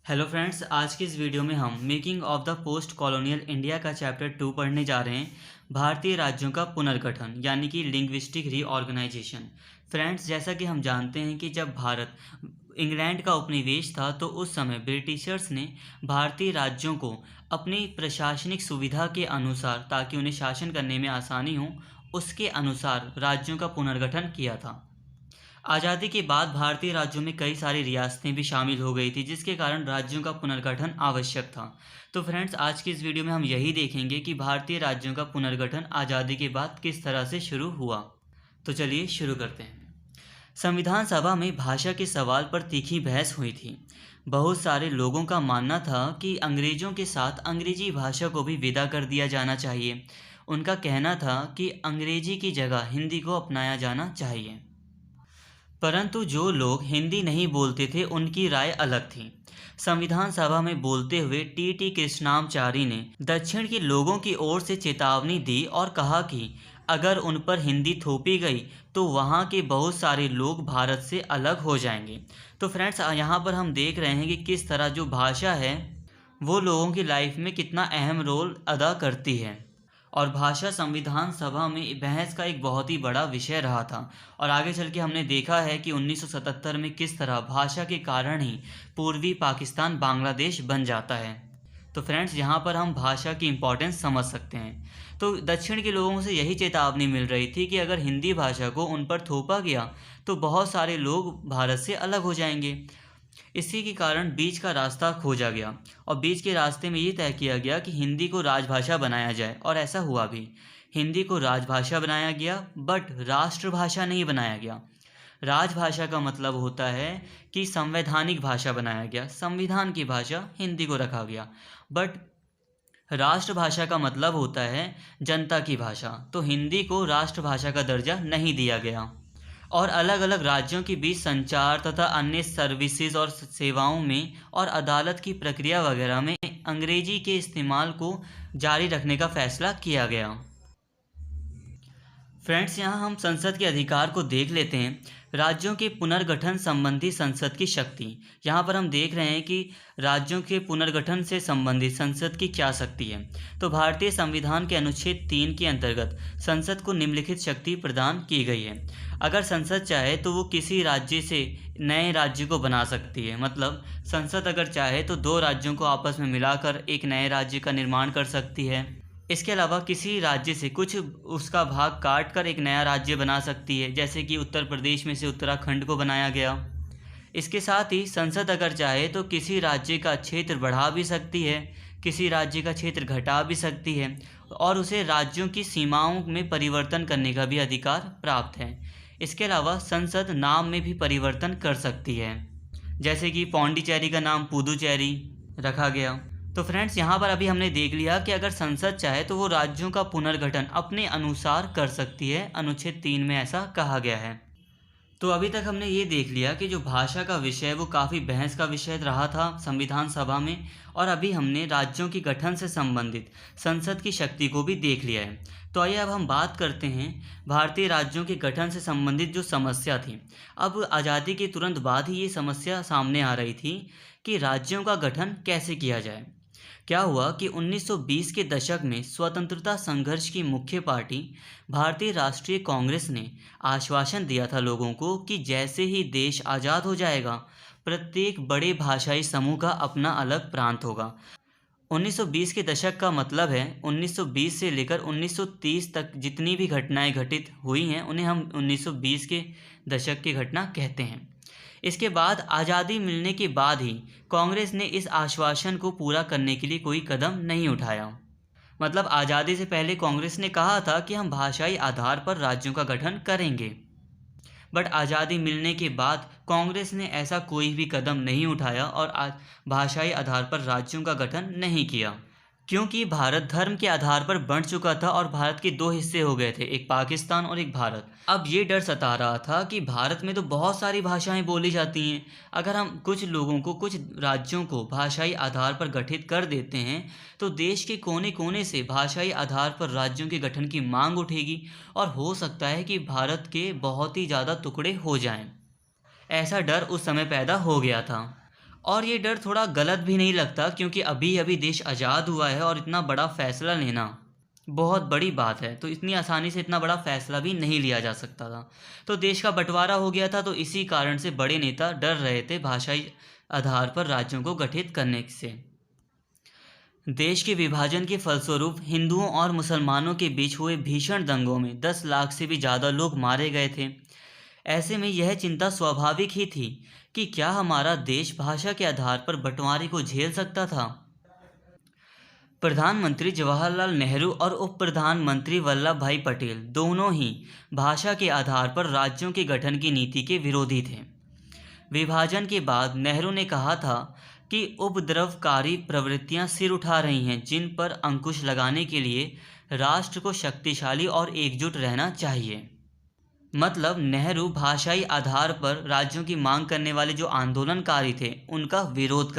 Hello friends, आज की इस वीडियो में हम making of the post colonial India का चैप्टर 2 पढ़ने जा रहे हैं। भारतीय राज्यों का पुनर्गठन यानी कि लिंग्विस्टिक रीऑर्गेनाइजेशन। फ्रेंड्स, जैसा कि हम जानते हैं कि जब भारत इंग्लैंड का उपनिवेश था तो उस समय ब्रिटिशर्स ने भारतीय राज्यों को अपनी प्रशासनिक सुविधा के अनुसार, ताकि उन्हें शासन करने में आसानी हो, उसके अनुसार राज्यों का पुनर्गठन किया था। आज़ादी के बाद भारतीय राज्यों में कई सारी रियासतें भी शामिल हो गई थी, जिसके कारण राज्यों का पुनर्गठन आवश्यक था। तो फ्रेंड्स, आज की इस वीडियो में हम यही देखेंगे कि भारतीय राज्यों का पुनर्गठन आज़ादी के बाद किस तरह से शुरू हुआ। तो चलिए शुरू करते हैं। संविधान सभा में भाषा के सवाल पर तीखी बहस हुई थी। बहुत सारे लोगों का मानना था कि अंग्रेजों के साथ अंग्रेजी भाषा को भी विदा कर दिया जाना चाहिए। उनका कहना था कि अंग्रेजी की जगह हिंदी को अपनाया जाना चाहिए। परंतु जो लोग हिंदी नहीं बोलते थे उनकी राय अलग थी। संविधान सभा में बोलते हुए टी कृष्णामचारी ने दक्षिण के लोगों की ओर से चेतावनी दी और कहा कि अगर उन पर हिंदी थोपी गई तो वहाँ के बहुत सारे लोग भारत से अलग हो जाएंगे। तो फ्रेंड्स, यहाँ पर हम देख रहे हैं कि किस तरह जो भाषा है वो लोगों की लाइफ में कितना अहम रोल अदा करती है। और भाषा संविधान सभा में बहस का एक बहुत ही बड़ा विषय रहा था। और आगे चल के हमने देखा है कि 1977 में किस तरह भाषा के कारण ही पूर्वी पाकिस्तान बांग्लादेश बन जाता है। तो फ्रेंड्स, यहाँ पर हम भाषा की इम्पोर्टेंस समझ सकते हैं। तो दक्षिण के लोगों से यही चेतावनी मिल रही थी कि अगर हिंदी भाषा को उन पर थोपा गया तो बहुत सारे लोग भारत से अलग हो जाएंगे। इसी के कारण बीच का रास्ता खोजा गया और बीच के रास्ते में ये तय किया गया कि हिंदी को राजभाषा बनाया जाए, और ऐसा हुआ भी। हिंदी को राजभाषा बनाया गया, बट राष्ट्रभाषा नहीं बनाया गया। राजभाषा का मतलब होता है कि संवैधानिक भाषा बनाया गया, संविधान की भाषा हिंदी को रखा गया। बट राष्ट्रभाषा का मतलब होता है जनता की भाषा, तो हिंदी को राष्ट्रभाषा का दर्जा नहीं दिया गया। और अलग अलग राज्यों के बीच संचार तथा अन्य सर्विसेज और सेवाओं में और अदालत की प्रक्रिया वगैरह में अंग्रेजी के इस्तेमाल को जारी रखने का फैसला किया गया। फ्रेंड्स, यहाँ हम संसद के अधिकार को देख लेते हैं। राज्यों के पुनर्गठन संबंधी संसद की शक्ति। यहाँ पर हम देख रहे हैं कि राज्यों के पुनर्गठन से संबंधित संसद की क्या शक्ति है। तो भारतीय संविधान के अनुच्छेद 3 के अंतर्गत संसद को निम्नलिखित शक्ति प्रदान की गई है। अगर संसद चाहे तो वो किसी राज्य से नए राज्य को बना सकती है। मतलब संसद अगर चाहे तो दो राज्यों को आपस में मिलाकर एक नए राज्य का निर्माण कर सकती है। इसके अलावा किसी राज्य से कुछ उसका भाग काट कर एक नया राज्य बना सकती है, जैसे कि उत्तर प्रदेश में से उत्तराखंड को बनाया गया। इसके साथ ही संसद अगर चाहे तो किसी राज्य का क्षेत्र बढ़ा भी सकती है, किसी राज्य का क्षेत्र घटा भी सकती है, और उसे राज्यों की सीमाओं में परिवर्तन करने का भी अधिकार प्राप्त है। इसके अलावा संसद नाम में भी परिवर्तन कर सकती है, जैसे कि पौंडीचेरी का नाम पुदुचेरी रखा गया। तो फ्रेंड्स, यहाँ पर अभी हमने देख लिया कि अगर संसद चाहे तो वो राज्यों का पुनर्गठन अपने अनुसार कर सकती है। अनुच्छेद 3 में ऐसा कहा गया है। तो अभी तक हमने ये देख लिया कि जो भाषा का विषय वो काफ़ी बहस का विषय रहा था संविधान सभा में, और अभी हमने राज्यों के गठन से संबंधित संसद की शक्ति को भी देख लिया है। तो आइए अब हम बात करते हैं भारतीय राज्यों के गठन से संबंधित जो समस्या थी। अब आज़ादी के तुरंत बाद ही ये समस्या सामने आ रही थी कि राज्यों का गठन कैसे किया जाए। क्या हुआ कि 1920 के दशक में स्वतंत्रता संघर्ष की मुख्य पार्टी भारतीय राष्ट्रीय कांग्रेस ने आश्वासन दिया था लोगों को कि जैसे ही देश आज़ाद हो जाएगा प्रत्येक बड़े भाषाई समूह का अपना अलग प्रांत होगा। 1920 के दशक का मतलब है 1920 से लेकर 1930 तक जितनी भी घटनाएं घटित हुई हैं उन्हें हम 1920 के दशक की घटना कहते हैं। इसके बाद आज़ादी मिलने के बाद ही कांग्रेस ने इस आश्वासन को पूरा करने के लिए कोई कदम नहीं उठाया। मतलब आज़ादी से पहले कांग्रेस ने कहा था कि हम भाषाई आधार पर राज्यों का गठन करेंगे, बट आज़ादी मिलने के बाद कांग्रेस ने ऐसा कोई भी कदम नहीं उठाया और भाषाई आधार पर राज्यों का गठन नहीं किया, क्योंकि भारत धर्म के आधार पर बंट चुका था और भारत के दो हिस्से हो गए थे, एक पाकिस्तान और एक भारत। अब ये डर सता रहा था कि भारत में तो बहुत सारी भाषाएं बोली जाती हैं, अगर हम कुछ लोगों को, कुछ राज्यों को भाषाई आधार पर गठित कर देते हैं तो देश के कोने कोने से भाषाई आधार पर राज्यों के गठन की मांग उठेगी और हो सकता है कि भारत के बहुत ही ज़्यादा टुकड़े हो जाएं। ऐसा डर उस समय पैदा हो गया था। और ये डर थोड़ा गलत भी नहीं लगता, क्योंकि अभी अभी देश आज़ाद हुआ है और इतना बड़ा फैसला लेना बहुत बड़ी बात है। तो इतनी आसानी से इतना बड़ा फैसला भी नहीं लिया जा सकता था। तो देश का बंटवारा हो गया था, तो इसी कारण से बड़े नेता डर रहे थे भाषाई आधार पर राज्यों को गठित करने से। देश के विभाजन के फलस्वरूप हिंदुओं और मुसलमानों के बीच हुए भीषण दंगों में 10 लाख से भी ज़्यादा लोग मारे गए थे। ऐसे में यह चिंता स्वाभाविक ही थी कि क्या हमारा देश भाषा के आधार पर बंटवारे को झेल सकता था। प्रधानमंत्री जवाहरलाल नेहरू और उप प्रधानमंत्री वल्लभ भाई पटेल दोनों ही भाषा के आधार पर राज्यों के गठन की नीति के विरोधी थे। विभाजन के बाद नेहरू ने कहा था कि उपद्रवकारी प्रवृत्तियां सिर उठा रही हैं, जिन पर अंकुश लगाने के लिए राष्ट्र को शक्तिशाली और एकजुट रहना चाहिए। मतलब नेहरू भाषाई आधार पर राज्यों की मांग करने वाले जो आंदोलनकारी थे उनका विरोध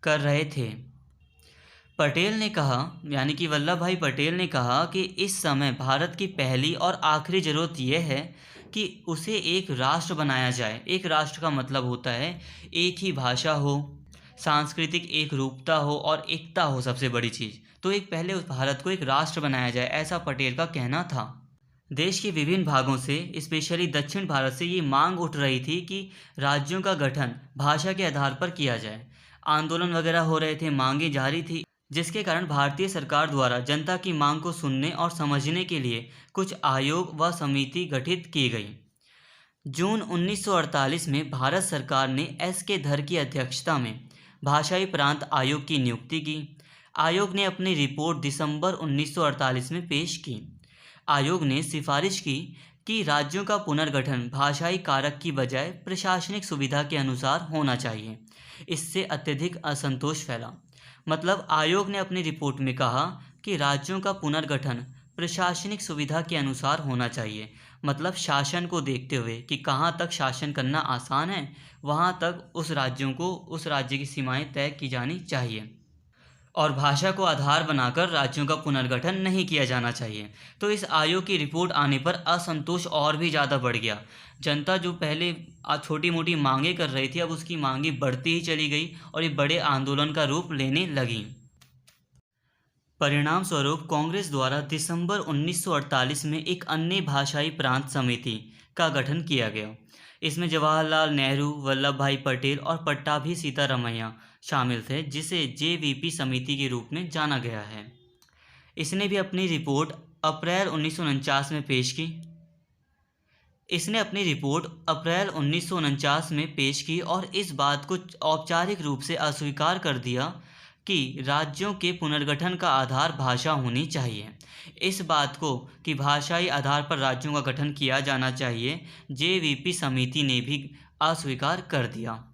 कर रहे थे। पटेल ने कहा, यानी कि वल्लभ भाई पटेल ने कहा कि इस समय भारत की पहली और आखिरी ज़रूरत यह है कि उसे एक राष्ट्र बनाया जाए। एक राष्ट्र का मतलब होता है एक ही भाषा हो, सांस्कृतिक एक रूपता हो और एकता हो, सबसे बड़ी चीज़। तो एक पहले उस भारत को एक राष्ट्र बनाया जाए, ऐसा पटेल का कहना था। देश के विभिन्न भागों से, स्पेशली दक्षिण भारत से ये मांग उठ रही थी कि राज्यों का गठन भाषा के आधार पर किया जाए। आंदोलन वगैरह हो रहे थे, मांगें जारी थी, जिसके कारण भारतीय सरकार द्वारा जनता की मांग को सुनने और समझने के लिए कुछ आयोग व समिति गठित की गई। जून 1948 में भारत सरकार ने S.K. धर की अध्यक्षता में भाषाई प्रांत आयोग की नियुक्ति की। आयोग ने अपनी रिपोर्ट दिसंबर 1948 में पेश की। आयोग ने सिफारिश की कि राज्यों का पुनर्गठन भाषाई कारक की बजाय प्रशासनिक सुविधा के अनुसार होना चाहिए। इससे अत्यधिक असंतोष फैला। मतलब आयोग ने अपनी रिपोर्ट में कहा कि राज्यों का पुनर्गठन प्रशासनिक सुविधा के अनुसार होना चाहिए। मतलब शासन को देखते हुए कि कहाँ तक शासन करना आसान है, वहाँ तक उस राज्य की सीमाएं तय की जानी चाहिए और भाषा को आधार बनाकर राज्यों का पुनर्गठन नहीं किया जाना चाहिए। तो इस आयोग की रिपोर्ट आने पर असंतोष और भी ज़्यादा बढ़ गया। जनता जो पहले छोटी मोटी मांगें कर रही थी, अब उसकी मांगें बढ़ती ही चली गई और ये बड़े आंदोलन का रूप लेने लगी। परिणाम स्वरूप कांग्रेस द्वारा दिसंबर 1948 में एक अन्य भाषाई प्रांत समिति का गठन किया गया। इसमें जवाहरलाल नेहरू, वल्लभ भाई पटेल और पट्टाभी सीतारमैया शामिल थे, जिसे JVP समिति के रूप में जाना गया है। इसने भी अपनी रिपोर्ट अप्रैल 1949 में पेश की। और इस बात को औपचारिक रूप से अस्वीकार कर दिया कि राज्यों के पुनर्गठन का आधार भाषा होनी चाहिए। इस बात को कि भाषाई आधार पर राज्यों का गठन किया जाना चाहिए JVP समिति ने भी अस्वीकार कर दिया।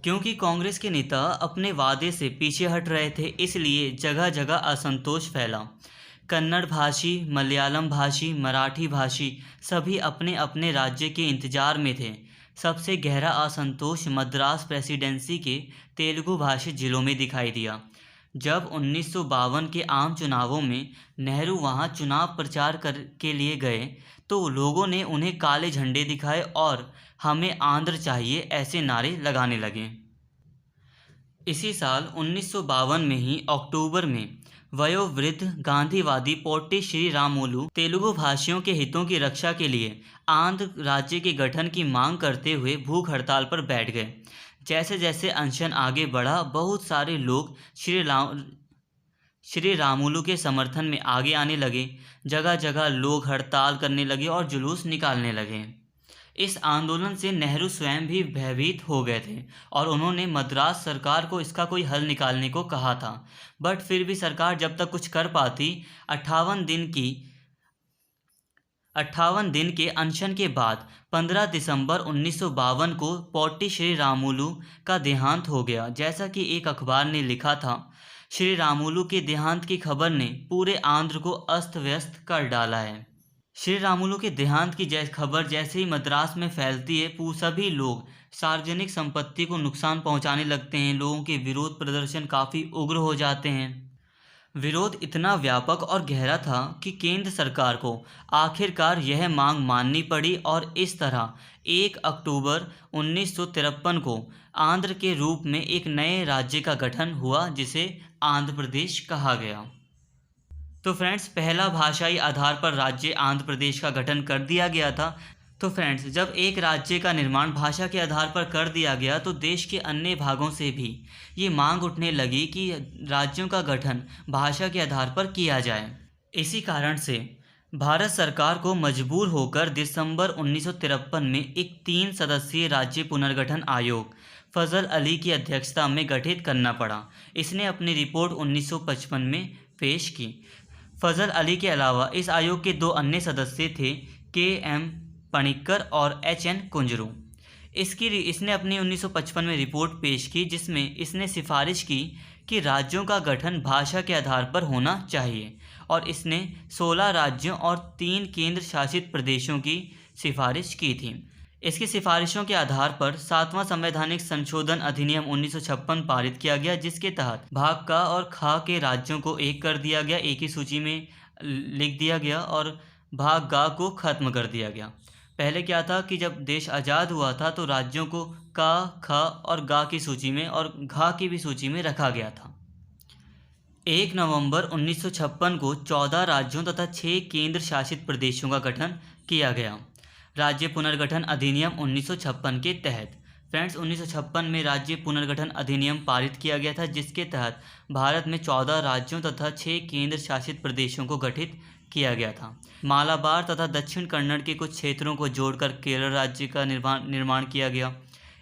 क्योंकि कांग्रेस के नेता अपने वादे से पीछे हट रहे थे, इसलिए जगह जगह असंतोष फैला। कन्नड़ भाषी, मलयालम भाषी, मराठी भाषी सभी अपने अपने राज्य के इंतजार में थे। सबसे गहरा असंतोष मद्रास प्रेसिडेंसी के तेलुगु भाषी जिलों में दिखाई दिया। जब 1952 के आम चुनावों में नेहरू वहां चुनाव प्रचार के लिए गए तो लोगों ने उन्हें काले झंडे दिखाए और हमें आंध्र चाहिए ऐसे नारे लगाने लगे। इसी साल 1952 में ही अक्टूबर में वयोवृद्ध गांधीवादी पोट्टी श्री रामुलु तेलुगु भाषियों के हितों की रक्षा के लिए आंध्र राज्य के गठन की मांग करते हुए भूख हड़ताल पर बैठ गए। जैसे जैसे अनशन आगे बढ़ा, बहुत सारे लोग श्री रामुलु के समर्थन में आगे आने लगे। जगह जगह लोग हड़ताल करने लगे और जुलूस निकालने लगे। इस आंदोलन से नेहरू स्वयं भी भयभीत हो गए थे और उन्होंने मद्रास सरकार को इसका कोई हल निकालने को कहा था। बट फिर भी सरकार जब तक कुछ कर पाती, 58 दिन के अनशन के बाद 15 दिसंबर 1952 को पोट्टी श्री रामुलु का देहांत हो गया। जैसा कि एक अखबार ने लिखा था, श्री रामुलु के देहांत की खबर ने पूरे आंध्र को अस्त व्यस्त कर डाला है। श्री रामुलु के देहांत की खबर जैसे ही मद्रास में फैलती है, सभी लोग सार्वजनिक संपत्ति को नुकसान पहुंचाने लगते हैं। लोगों के विरोध प्रदर्शन काफ़ी उग्र हो जाते हैं। विरोध इतना व्यापक और गहरा था कि केंद्र सरकार को आखिरकार यह मांग माननी पड़ी और इस तरह 1 अक्टूबर 1953 को आंध्र के रूप में एक नए राज्य का गठन हुआ जिसे आंध्र प्रदेश कहा गया। तो फ्रेंड्स, पहला भाषाई आधार पर राज्य आंध्र प्रदेश का गठन कर दिया गया था। तो फ्रेंड्स, जब एक राज्य का निर्माण भाषा के आधार पर कर दिया गया तो देश के अन्य भागों से भी ये मांग उठने लगी कि राज्यों का गठन भाषा के आधार पर किया जाए। इसी कारण से भारत सरकार को मजबूर होकर दिसंबर 1953 में एक 3 सदस्यीय राज्य पुनर्गठन आयोग फजल अली की अध्यक्षता में गठित करना पड़ा। इसने अपनी रिपोर्ट 1955 में पेश की। फजल अली के अलावा इस आयोग के 2 अन्य सदस्य थे, के.एम. पणिक्कर और एच.एन. कुंजरू। इसने अपनी 1955 में रिपोर्ट पेश की जिसमें इसने सिफारिश की कि राज्यों का गठन भाषा के आधार पर होना चाहिए और इसने 16 राज्यों और 3 केंद्र शासित प्रदेशों की सिफारिश की थी। इसकी सिफारिशों के आधार पर 7वां संवैधानिक संशोधन अधिनियम 1956 पारित किया गया जिसके तहत भाग का और खा के राज्यों को एक कर दिया गया, एक ही सूची में लिख दिया गया और भाग गा को खत्म कर दिया गया। पहले क्या था कि जब देश आज़ाद हुआ था तो राज्यों को का, ख और गा की सूची में और घा की भी सूची में रखा गया था। 1 नवंबर 1956 को 14 राज्यों तथा 6 केंद्र शासित प्रदेशों का गठन किया गया राज्य पुनर्गठन अधिनियम 1956 के तहत। फ्रेंड्स, 1956 में राज्य पुनर्गठन अधिनियम पारित किया गया था जिसके तहत भारत में 14 राज्यों तथा 6 केंद्र शासित प्रदेशों को गठित किया गया था। मालाबार तथा दक्षिण कन्नड़ के कुछ क्षेत्रों को जोड़कर केरल राज्य का निर्माण किया गया।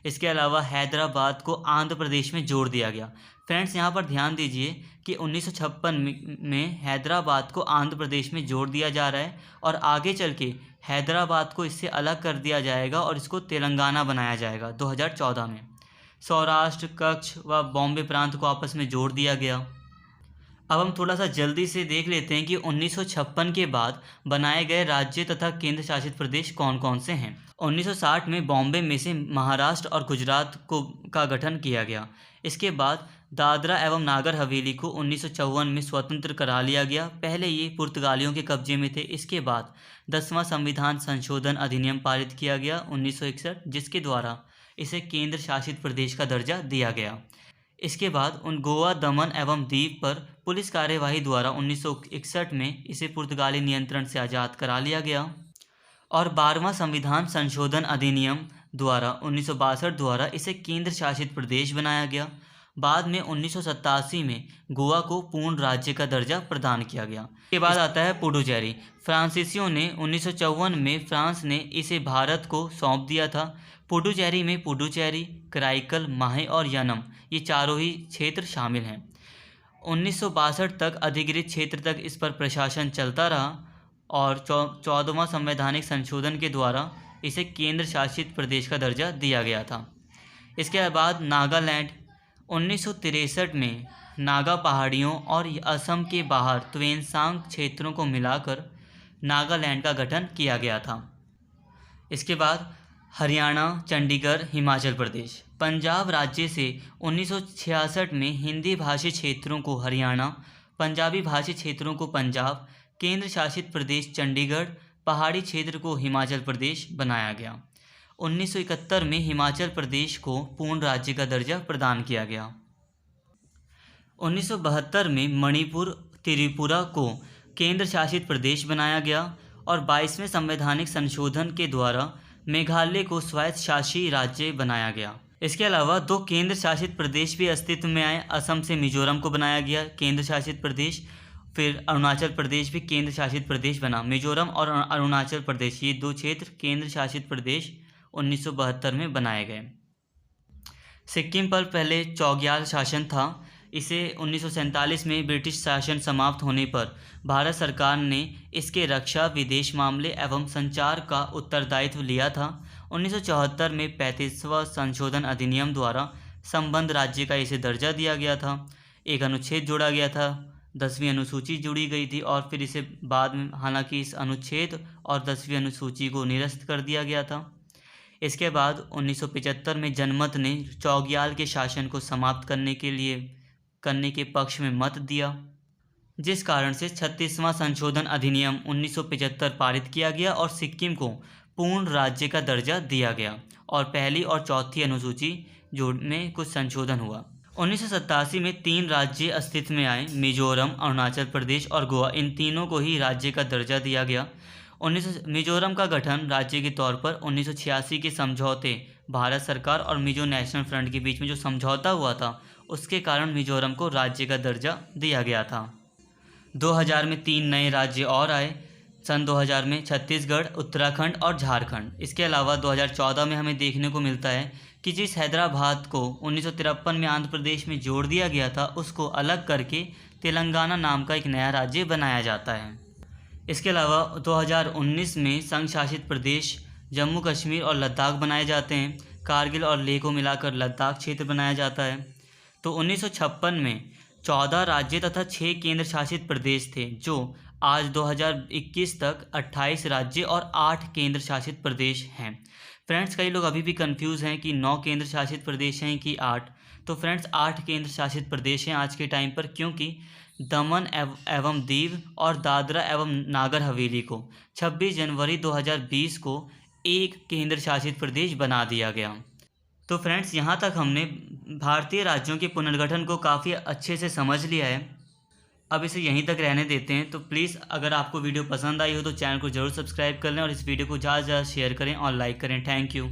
इसके अलावा हैदराबाद को आंध्र प्रदेश में जोड़ दिया गया। फ्रेंड्स, यहाँ पर ध्यान दीजिए कि 1956 में हैदराबाद को आंध्र प्रदेश में जोड़ दिया जा रहा है और आगे चल के हैदराबाद को इससे अलग कर दिया जाएगा और इसको तेलंगाना बनाया जाएगा 2014 में। सौराष्ट्र, कच्छ व बॉम्बे प्रांत को आपस में जोड़ दिया गया। अब हम थोड़ा सा जल्दी से देख लेते हैं कि 1956 के बाद बनाए गए राज्य तथा केंद्र शासित प्रदेश कौन कौन से हैं। 1960 में बॉम्बे में से महाराष्ट्र और गुजरात का गठन किया गया। इसके बाद दादरा एवं नागर हवेली को 1954 में स्वतंत्र करा लिया गया। पहले ये पुर्तगालियों के कब्जे में थे। इसके बाद 10वां संविधान संशोधन अधिनियम पारित किया गया 1961 जिसके द्वारा इसे केंद्र शासित प्रदेश का दर्जा दिया गया। इसके बाद गोवा, दमन एवं दीव पर पुलिस कार्यवाही द्वारा 1961 में इसे पुर्तगाली नियंत्रण से आज़ाद करा लिया गया और 12वां संविधान संशोधन अधिनियम द्वारा 1962 द्वारा इसे केंद्र शासित प्रदेश बनाया गया। बाद में 1987 में गोवा को पूर्ण राज्य का दर्जा प्रदान किया गया। इसके बाद आता है पुडुचेरी। फ्रांसीसियों ने 1954 में फ्रांस ने इसे भारत को सौंप दिया था। पुडुचेरी में पुडुचेरी, कराईकल, माहे और यनम ये चारों ही क्षेत्र शामिल हैं। 1962 तक अधिकृत क्षेत्र तक इस पर प्रशासन चलता रहा और 14वां संवैधानिक संशोधन के द्वारा इसे केंद्र शासित प्रदेश का दर्जा दिया गया था। इसके बाद नागालैंड 1963 में नागा पहाड़ियों और असम के बाहर त्वेनसांग क्षेत्रों को मिलाकर नागालैंड का गठन किया गया था। इसके बाद हरियाणा, चंडीगढ़, हिमाचल प्रदेश। पंजाब राज्य से 1966 में हिंदी भाषी क्षेत्रों को हरियाणा, पंजाबी भाषी क्षेत्रों को पंजाब, केंद्र शासित प्रदेश चंडीगढ़, पहाड़ी क्षेत्र को हिमाचल प्रदेश बनाया गया। 1971 में हिमाचल प्रदेश को पूर्ण राज्य का दर्जा प्रदान किया गया। 1972 में मणिपुर, त्रिपुरा को केंद्र शासित प्रदेश बनाया गया और 22वें संवैधानिक संशोधन के द्वारा मेघालय को स्वायत्तशासी राज्य बनाया गया। इसके अलावा 2 केंद्र शासित प्रदेश भी अस्तित्व में आए। असम से मिजोरम को बनाया गया केंद्र शासित प्रदेश, फिर अरुणाचल प्रदेश भी केंद्र शासित प्रदेश बना। मिजोरम और अरुणाचल प्रदेश ये 2 क्षेत्र केंद्र शासित प्रदेश 1972 में बनाए गए। सिक्किम पर पहले चौग्याल शासन था। इसे 1947 में ब्रिटिश शासन समाप्त होने पर भारत सरकार ने इसके रक्षा, विदेश मामले एवं संचार का उत्तरदायित्व लिया था। 1974 में 35वां संशोधन अधिनियम द्वारा संबद्ध राज्य का इसे दर्जा दिया गया था। एक अनुच्छेद जोड़ा गया था, 10वीं अनुसूची जुड़ी गई थी और फिर इसे बाद में हालांकि इस अनुच्छेद और 10वीं अनुसूची को निरस्त कर दिया गया था। इसके बाद 1975 में जनमत ने चौग्याल के शासन को समाप्त करने के पक्ष में मत दिया। जिस कारण से 36वां संशोधन अधिनियम 1975 पारित किया गया और सिक्किम को पूर्ण राज्य का दर्जा दिया गया और पहली और चौथी अनुसूची में कुछ संशोधन हुआ। 1987 में 3 राज्य अस्तित्व में आए, मिजोरम, अरुणाचल प्रदेश और गोवा। इन तीनों को ही राज्य का दर्जा दिया गया। मिजोरम का गठन राज्य के तौर पर 1986 के समझौते, भारत सरकार और मिजो नेशनल फ्रंट के बीच में जो समझौता हुआ था, उसके कारण मिजोरम को राज्य का दर्जा दिया गया था। 2000 में 3 नए राज्य और आए। सन 2000 में छत्तीसगढ़, उत्तराखंड और झारखंड। इसके अलावा 2014 में हमें देखने को मिलता है कि जिस हैदराबाद को 1953 में आंध्र प्रदेश में जोड़ दिया गया था, उसको अलग करके तेलंगाना नाम का एक नया राज्य बनाया जाता है। इसके अलावा 2019 में संघ शासित प्रदेश जम्मू कश्मीर और लद्दाख बनाए जाते हैं। कारगिल और लेह को मिलाकर लद्दाख क्षेत्र बनाया जाता है। तो 1956 में 14 राज्य तथा 6 केंद्र शासित प्रदेश थे, जो आज 2021 तक 28 राज्य और 8 केंद्र शासित प्रदेश हैं। फ्रेंड्स, कई लोग अभी भी कंफ्यूज हैं कि 9 केंद्र शासित प्रदेश हैं कि 8। तो फ्रेंड्स, 8 केंद्र शासित प्रदेश हैं आज के टाइम पर, क्योंकि दमन एवं दीव और दादरा एवं नागर हवेली को 26 जनवरी 2020 को एक केंद्र शासित प्रदेश बना दिया गया। तो फ्रेंड्स, यहाँ तक हमने भारतीय राज्यों के पुनर्गठन को काफ़ी अच्छे से समझ लिया है। अब इसे यहीं तक रहने देते हैं। तो प्लीज़, अगर आपको वीडियो पसंद आई हो तो चैनल को ज़रूर सब्सक्राइब कर लें और इस वीडियो को ज़्यादा से ज़्यादा शेयर करें और लाइक करें। Thank you.